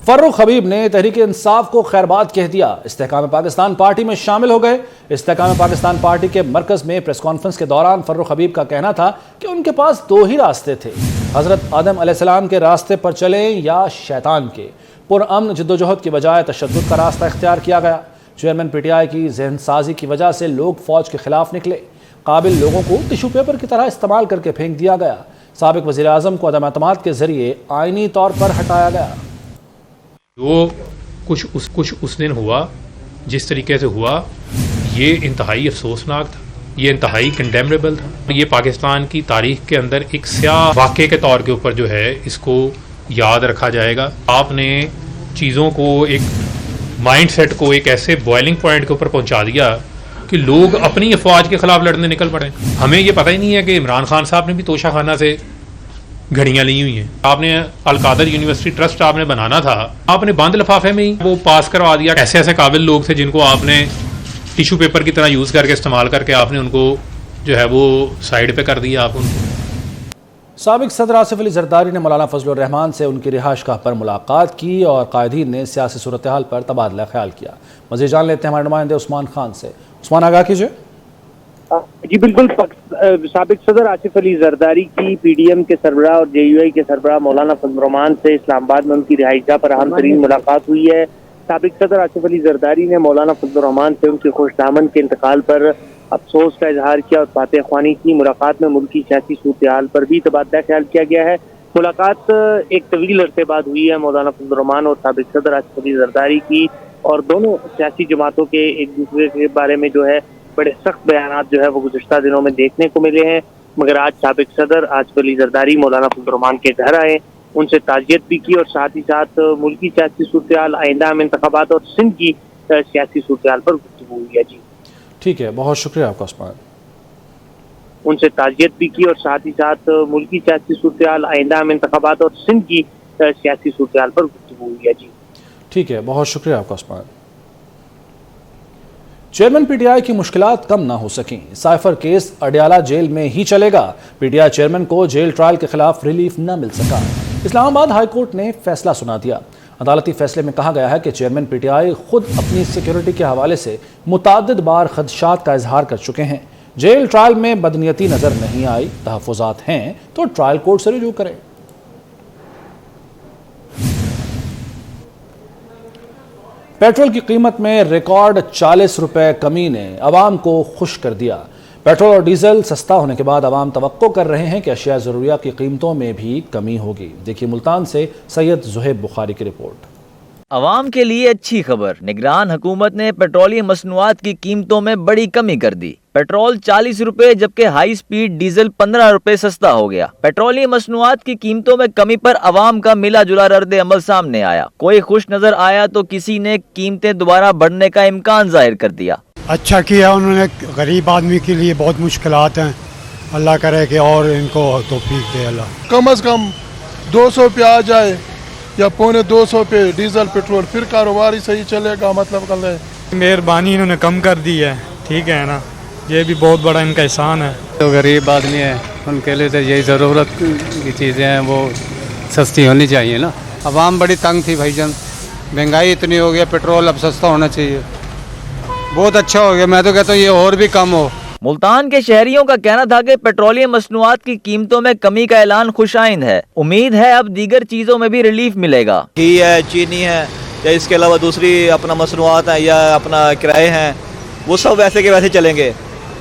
فروخ حبیب نے تحریک انصاف کو خیرباد کہہ دیا۔ استحکام پاکستان پارٹی میں شامل ہو گئے۔ استحکام پاکستان پارٹی کے مرکز میں پریس کانفرنس کے دوران فروخ حبیب کا کہنا تھا کہ ان کے پاس دو ہی راستے تھے، حضرت آدم علیہ السلام کے راستے پر چلیں یا شیطان کے۔ پرامن جدوجہد کی بجائے تشدد کا راستہ اختیار کیا گیا۔ چیئرمین پی ٹی آئی کی ذہن سازی کی وجہ سے لوگ فوج کے خلاف نکلے۔ قابل لوگوں کو ٹیشو پیپر کی طرح استعمال کر کے پھینک دیا گیا۔ سابق وزیر اعظم کو عدم اعتماد کے ذریعے آئینی طور پر ہٹایا گیا۔ جو کچھ اس دن ہوا، جس طریقے سے ہوا، یہ انتہائی افسوسناک تھا، یہ انتہائی کنڈیمنیبل تھا۔ یہ پاکستان کی تاریخ کے اندر ایک سیاہ واقعے کے طور کے اوپر جو ہے اس کو یاد رکھا جائے گا۔ آپ نے چیزوں کو، ایک مائنڈ سیٹ کو ایک ایسے بوائلنگ پوائنٹ کے اوپر پہنچا دیا کہ لوگ اپنی افواج کے خلاف لڑنے نکل پڑے۔ ہمیں یہ پتہ ہی نہیں ہے کہ عمران خان صاحب نے بھی توشہ خانہ سے گھڑیاں لی ہوئی ہیں۔ آپ نے القادر یونیورسٹی ٹرسٹ آپ نے بنانا تھا، آپ نے بند لفافے میں ہی وہ پاس کروا دیا۔ ایسے ایسے قابل لوگ تھے جن کو آپ نے ٹیشو پیپر کی طرح یوز کر کے استعمال کر کے آپ نے ان کو جو ہے وہ سائڈ پہ کر دیا۔ آپ ان کو سابق صدر آصف علی زرداری نے مولانا فضل الرحمان سے ان کی رہائش گاہ پر ملاقات کی اور قائدین نے سیاسی صورتحال پر تبادلہ خیال کیا۔ مزید جان لیتے ہیں ہمارے نمائندے عثمان خان سے۔ عثمان، آگاہ کیجیے۔ جی بالکل، سابق صدر آصف علی زرداری کی پی ڈی ایم کے سربراہ اور جے یو آئی کے سربراہ مولانا فضل الرحمان سے اسلام آباد میں ان کی رہائش گاہ پر اہم ترین ملاقات ہوئی ہے۔ سابق صدر آصف علی زرداری نے مولانا فضل الرحمان سے ان کے خوش دامن کے انتقال پر افسوس کا اظہار کیا اور فاتح خوانی کی۔ ملاقات میں ملکی سیاسی صورتحال پر بھی تبادلہ خیال کیا گیا ہے۔ ملاقات ایک طویل عرصے بعد ہوئی ہے مولانا فضل الرحمان اور سابق صدر آصف علی زرداری کی، اور دونوں سیاسی جماعتوں کے ایک دوسرے کے بارے میں جو ہے بڑے سخت بیانات جو ہے وہ گزشتہ دنوں میں دیکھنے کو ملے ہیں، مگر آج سابق صدر آصف علی زرداری مولانا فضل الرحمان کے گھر آئے، ان سے تعزیت بھی کی اور ساتھ ہی ساتھ ملکی سیاسی صورتحال، آئندہ انتخابات اور سندھ کی سیاسی صورتحال پر گفتگو ہوئی ہے۔ جی ٹھیک ہے، بہت شکریہ آپ کا عثمان۔ ان سے تعزیت بھی کی اور ساتھ ہی ساتھ ملکی سیاسی صورتحال، آئندہ انتخابات اور سندھ کی سیاسی صورتحال پر گفتگو ہوئی ہے۔ جی ٹھیک ہے، بہت شکریہ آپ کا عثمان۔ چیئرمین پی ٹی آئی کی مشکلات کم نہ ہو سکیں، سائفر کیس اڈیالہ جیل میں ہی چلے گا۔ پی ٹی آئی چیئرمین کو جیل ٹرائل کے خلاف ریلیف نہ مل سکا۔ اسلام آباد ہائی کورٹ نے فیصلہ سنا دیا۔ عدالتی فیصلے میں کہا گیا ہے کہ چیئرمین پی ٹی آئی خود اپنی سیکیورٹی کے حوالے سے متعدد بار خدشات کا اظہار کر چکے ہیں۔ جیل ٹرائل میں بدنیتی نظر نہیں آئی، تحفظات ہیں تو ٹرائل کورٹ سے رجوع کریں۔ پیٹرول کی قیمت میں ریکارڈ 40 روپے کمی نے عوام کو خوش کر دیا۔ پیٹرول اور ڈیزل سستا ہونے کے بعد عوام توقع کر رہے ہیں کہ اشیاء ضروریہ کی قیمتوں میں بھی کمی ہوگی۔ دیکھیے ملتان سے سید زہیب بخاری کی رپورٹ۔ عوام کے لیے اچھی خبر، نگران حکومت نے پیٹرولیم مصنوعات کی قیمتوں میں بڑی کمی کر دی۔ پیٹرول 40 روپے جبکہ ہائی سپیڈ ڈیزل 15 روپے سستا ہو گیا۔ پیٹرولیم مصنوعات کی قیمتوں میں کمی پر عوام کا ملا جلا رد عمل سامنے آیا۔ کوئی خوش نظر آیا تو کسی نے قیمتیں دوبارہ بڑھنے کا امکان ظاہر کر دیا۔ اچھا کیا انہوں نے، غریب آدمی کے لیے بہت مشکلات ہیں، اللہ کرے کہ اور ان کو توفیق دے اللہ۔ کم از کم 200 پہ آ جائے یا 250 پہ ڈیزل پیٹرول، پھر کاروبار ہی صحیح چلے گا۔ مطلب کل ہے مہربانی انہوں نے کم کر دی ہے، ٹھیک ہے نا، یہ بھی بہت بڑا ان کا احسان ہے۔ جو غریب آدمی ہیں ان کے لیے تو یہی ضرورت کی چیزیں ہیں وہ سستی ہونی چاہیے نا۔ عوام بڑی تنگ تھی بھائی جان، مہنگائی اتنی ہو گیا، پیٹرول اب سستا ہونا چاہیے، بہت اچھا ہو گیا۔ میں تو کہتا ہوں یہ اور بھی کم ہو۔ ملتان کے شہریوں کا کہنا تھا کہ پیٹرولیم مصنوعات کی قیمتوں میں کمی کا اعلان خوش آئند ہے۔ امید ہے اب دیگر چیزوں میں بھی ریلیف ملے گا۔ گھی ہے، چینی ہے، یا اس کے علاوہ دوسری اپنا مصنوعات ہیں یا اپنا کرائے ہیں، وہ سب ویسے کے ویسے چلیں گے۔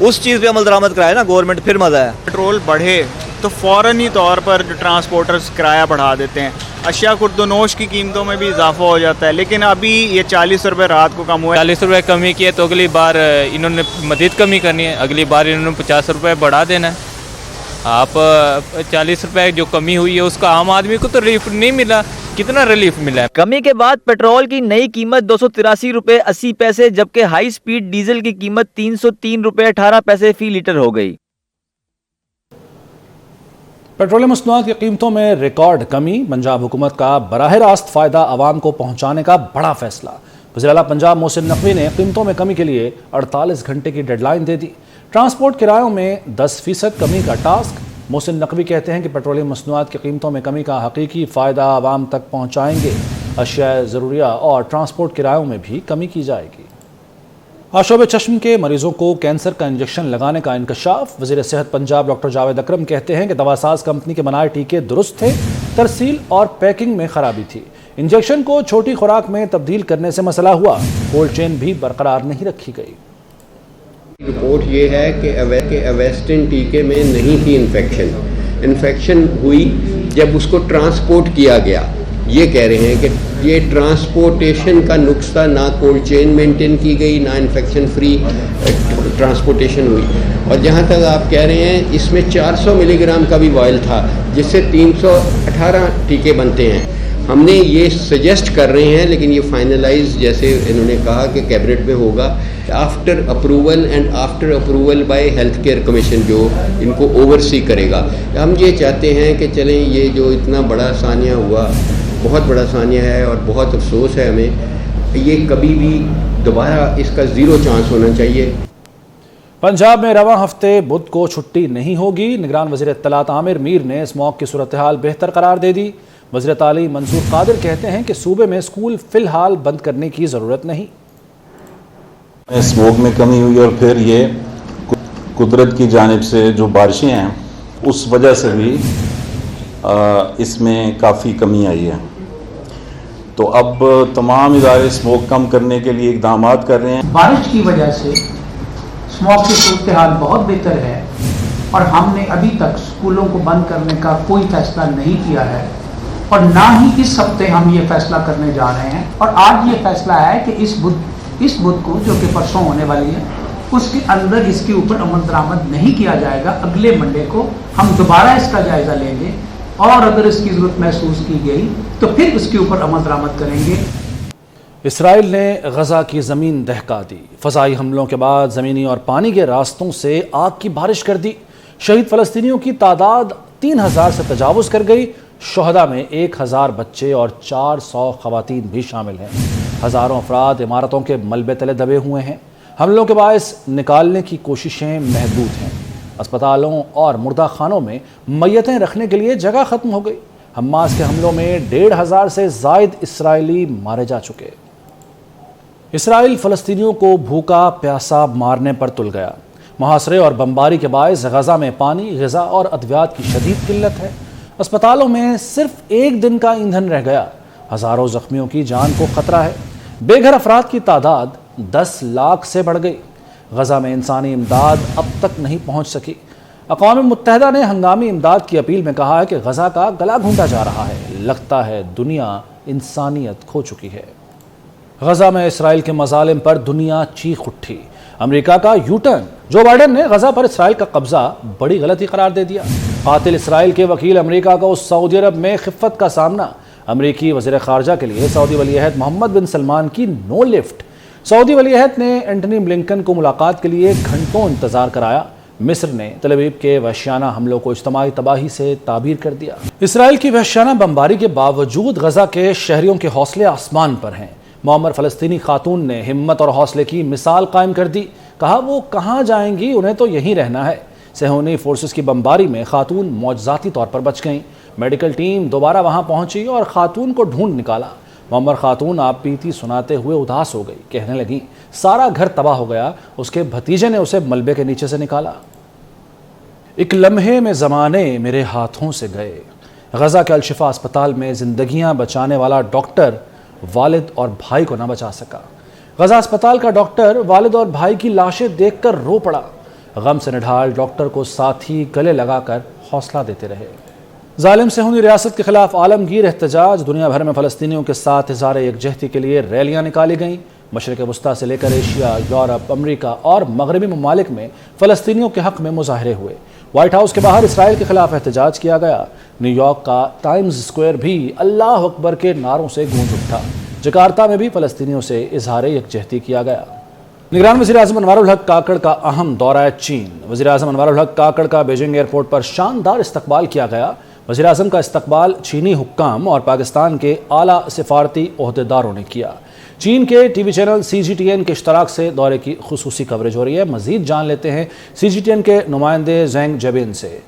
اس چیز پہ عمل درآمد کرائے نا گورنمنٹ، پھر مزہ ہے۔ پیٹرول بڑھے تو فوراً ہی طور پر جو ٹرانسپورٹرز کرایہ بڑھا دیتے ہیں، اشیاء خرد و نوش کی قیمتوں میں بھی اضافہ ہو جاتا ہے، لیکن ابھی یہ 40 روپے رات کو کم ہوا ہے۔ 40 روپے کمی کی ہے تو اگلی بار انہوں نے مزید کمی کرنی ہے، اگلی بار انہوں نے 50 روپے بڑھا دینا ہے۔ آپ 40 روپے جو کمی ہوئی ہے اس کا عام آدمی کو تو ریلیف نہیں ملا، کتنا ریلیف ملا ہے؟ کمی کے بعد پیٹرول کی نئی قیمت 283 روپے 80 پیسے جبکہ ہائی سپیڈ ڈیزل کی قیمت 303 روپے 18 پیسے فی لیٹر ہو گئی۔ پیٹرولیم مصنوعات کی قیمتوں میں ریکارڈ کمی، پنجاب حکومت کا براہ راست فائدہ عوام کو پہنچانے کا بڑا فیصلہ۔ وزیر اعلیٰ پنجاب محسن نقوی نے قیمتوں میں کمی کے لیے 48 گھنٹے کی ڈیڈ لائن دے دی۔ ٹرانسپورٹ کرایوں میں 10% کمی کا ٹاسک۔ محسن نقوی کہتے ہیں کہ پیٹرولیم مصنوعات کی قیمتوں میں کمی کا حقیقی فائدہ عوام تک پہنچائیں گے۔ اشیاء ضروریہ اور ٹرانسپورٹ کرایوں میں بھی کمی کی جائے گی۔ آشوب چشم کے مریضوں کو کینسر کا انجیکشن لگانے کا انکشاف۔ وزیر صحت پنجاب ڈاکٹر جاوید اکرم کہتے ہیں کہ دواساز کمپنی کے بنائے ٹیکے درست تھے، ترسیل اور پیکنگ میں خرابی تھی۔ انجیکشن کو چھوٹی خوراک میں تبدیل کرنے سے مسئلہ ہوا، کولڈ چین بھی برقرار نہیں رکھی گئی۔ رپورٹ یہ ہے کہ اویسٹن ٹیکے میں نہیں تھی انفیکشن ہوئی جب اس کو ٹرانسپورٹ کیا گیا۔ یہ کہہ رہے ہیں کہ یہ ٹرانسپورٹیشن کا نقص تھا، نہ کولڈ چین مینٹین کی گئی، نہ انفیکشن فری ٹرانسپورٹیشن ہوئی۔ اور جہاں تک آپ کہہ رہے ہیں اس میں 400 ملی گرام کا بھی وائل تھا، جس سے 318 ٹیکے بنتے ہیں۔ ہم نے یہ سجیسٹ کر رہے ہیں، لیکن یہ فائنلائز جیسے انہوں نے کہا کہ کیبنٹ میں ہوگا after approval by health care commission جو ان کو اوورسی کرے گا۔ ہم یہ چاہتے ہیں کہ چلیں یہ جو اتنا بڑا سانیہ ہوا، بہت بڑا سانیہ ہے اور بہت افسوس ہے ہمیں، یہ کبھی بھی دوبارہ اس کا زیرو چانس ہونا چاہیے۔ پنجاب میں رواں ہفتے بدھ کو چھٹی نہیں ہوگی۔ نگران وزیر اطلاعات عامر میر نے اسموگ کی صورتحال بہتر قرار دے دی۔ وزیر تعلیم منصور قادر کہتے ہیں کہ صوبے میں اسکول فی الحال بند کرنے کی ضرورت نہیں۔ اسموگ میں کمی ہوئی اور پھر یہ قدرت کی جانب سے جو بارشیں ہیں اس وجہ سے بھی اس میں کافی کمی آئی ہے۔ تو اب تمام ادارے اسموگ کم کرنے کے لیے اقدامات کر رہے ہیں۔ بارش کی وجہ سے اسموگ کی صورتحال بہت بہتر ہے اور ہم نے ابھی تک اسکولوں کو بند کرنے کا کوئی فیصلہ نہیں کیا ہے، اور نہ ہی اس ہفتے ہم یہ فیصلہ کرنے جا رہے ہیں۔ اور آج یہ فیصلہ ہے کہ اس بدھ کو جو کہ پرسوں ہونے والی ہے اس کے اندر اس کے اوپر عمل درآمد نہیں کیا جائے گا۔ اگلے منڈے کو ہم دوبارہ اس کا جائزہ لیں گے اور اگر اس کی ضرورت محسوس کی گئی تو پھر اس کے اوپر عمل درآمد کریں گے۔ اسرائیل نے غزہ کی زمین دہکا دی۔ فضائی حملوں کے بعد زمینی اور پانی کے راستوں سے آگ کی بارش کر دی۔ شہید فلسطینیوں کی تعداد 3000 سے تجاوز کر گئی۔ شہداء میں 1000 بچے اور 400 خواتین بھی شامل ہیں۔ ہزاروں افراد عمارتوں کے ملبے تلے دبے ہوئے ہیں۔ حملوں کے باعث نکالنے کی کوششیں محدود ہیں۔ اسپتالوں اور مردہ خانوں میں میتیں رکھنے کے لیے جگہ ختم ہو گئی۔ حماس کے حملوں میں 1500 سے زائد اسرائیلی مارے جا چکے۔ اسرائیل فلسطینیوں کو بھوکا پیاسا مارنے پر تل گیا۔ محاصرے اور بمباری کے باعث غزہ میں پانی، غذا اور ادویات کی شدید قلت ہے۔ اسپتالوں میں صرف ایک دن کا ایندھن رہ گیا۔ ہزاروں زخمیوں کی جان کو خطرہ ہے۔ بے گھر افراد کی تعداد 10 لاکھ سے بڑھ گئی۔ غزہ میں انسانی امداد اب تک نہیں پہنچ سکی۔ اقوام متحدہ نے ہنگامی امداد کی اپیل میں کہا ہے کہ غزہ کا گلا گھونٹا جا رہا ہے۔ لگتا ہے دنیا انسانیت کھو چکی ہے۔ غزہ میں اسرائیل کے مظالم پر دنیا چیخ اٹھی۔ امریکہ کا یو ٹرن۔ جو بائیڈن نے غزہ پر اسرائیل کا قبضہ بڑی غلطی قرار دے دیا۔ قاتل اسرائیل کے وکیل امریکہ کو سعودی عرب میں خفت کا سامنا۔ امریکی وزیر خارجہ کے لیے سعودی ولی عہد محمد بن سلمان کی نو لفٹ۔ سعودی ولی عہد نے اینٹنی بلنکن کو ملاقات کے لیے گھنٹوں انتظار کرایا۔ مصر نے تل ابیب کے وحشیانہ حملوں کو اجتماعی تباہی سے تعبیر کر دیا۔ اسرائیل کی وحشیانہ بمباری کے باوجود غزہ کے شہریوں کے حوصلے آسمان پر ہیں۔ معمر فلسطینی خاتون نے ہمت اور حوصلے کی مثال قائم کر دی۔ کہا وہ کہاں جائیں گی، انہیں تو یہیں رہنا ہے۔ صہیونی فورسز کی بمباری میں خاتون معجزاتی طور پر بچ گئیں۔ میڈیکل ٹیم دوبارہ وہاں پہنچی اور خاتون کو ڈھونڈ نکالا۔ معمر خاتون آپ بیتی سناتے ہوئے اداس ہو گئی۔ کہنے لگیں سارا گھر تباہ ہو گیا، اس کے بھتیجے نے اسے ملبے کے نیچے سے نکالا۔ ایک لمحے میں زمانے میرے ہاتھوں سے گئے۔ غزہ کے الشفا اسپتال میں زندگیاں بچانے والا ڈاکٹر والد اور بھائی کو نہ بچا سکا۔ غزہ اسپتال کا ڈاکٹر والد اور بھائی کی لاشیں دیکھ کر رو پڑا۔ غم سے نڈھال ڈاکٹر کو ساتھی گلے لگا کر حوصلہ دیتے رہے۔ ظالم صہیونی ریاست کے خلاف عالمگیر احتجاج۔ دنیا بھر میں فلسطینیوں کے ساتھ اظہار یکجہتی کے لیے ریلیاں نکالی گئیں۔ مشرق وسطیٰ سے لے کر ایشیا، یورپ، امریکہ اور مغربی ممالک میں فلسطینیوں کے حق میں مظاہرے ہوئے۔ وائٹ ہاؤس کے باہر اسرائیل کے خلاف احتجاج کیا گیا۔ نیو یارک کا ٹائمز اسکوائر بھی اللہ اکبر کے نعروں سے گونج اٹھا۔ جکارتا میں بھی فلسطینیوں سے اظہار یکجہتی کیا گیا۔ نگران وزیر اعظم انوار الحق کاکڑ کا اہم دورہ چین۔ وزیر اعظم انوار الحق کاکڑ کا بیجنگ ایئرپورٹ پر شاندار استقبال کیا گیا۔ وزیر اعظم کا استقبال چینی حکام اور پاکستان کے اعلیٰ سفارتی عہدیداروں نے کیا۔ چین کے ٹی وی چینل CGTN کے اشتراک سے دورے کی خصوصی کوریج ہو رہی ہے۔ مزید جان لیتے ہیں CGTN کے نمائندے زینگ جبین سے۔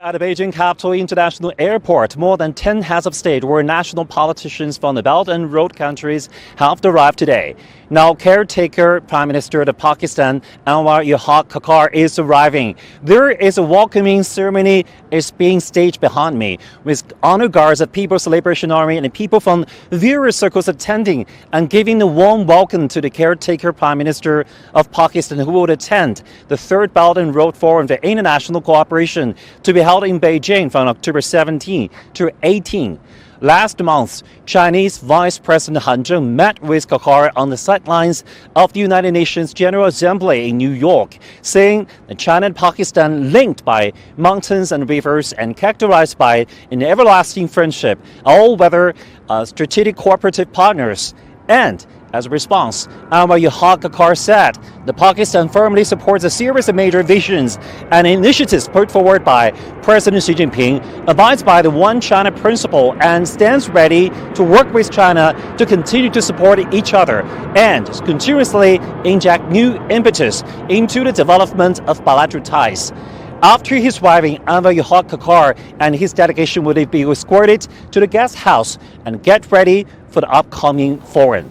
At the Beijing Capital International Airport, more than 10 heads of state or national politicians from the Belt and Road countries have arrived today. Now, caretaker Prime Minister of Pakistan, Anwar Khakhar, is arriving. There is a welcoming ceremony is being staged behind me, with honor guards of People's Liberation Army and people from various circles attending and giving a warm welcome to the caretaker Prime Minister of Pakistan, who will attend the Third Belt and Road Forum for International Cooperation to be held in Beijing from October 17 to 18. Last month, Chinese Vice President Han Zheng met with Khakhar on the sidelines of the United Nations General Assembly in New York, saying that China and Pakistan, linked by mountains and rivers and characterized by an everlasting friendship, all whether strategic cooperative partners. And as a response, Anwar Khakhar said that Pakistan firmly supports a series of major visions and initiatives put forward by President Xi Jinping, abides by the One China principle, and stands ready to work with China to continue to support each other and continuously inject new impetus into the development of bilateral ties. After his arriving, Anwar Khakhar and his delegation will be escorted to the guest house and get ready for the upcoming forum.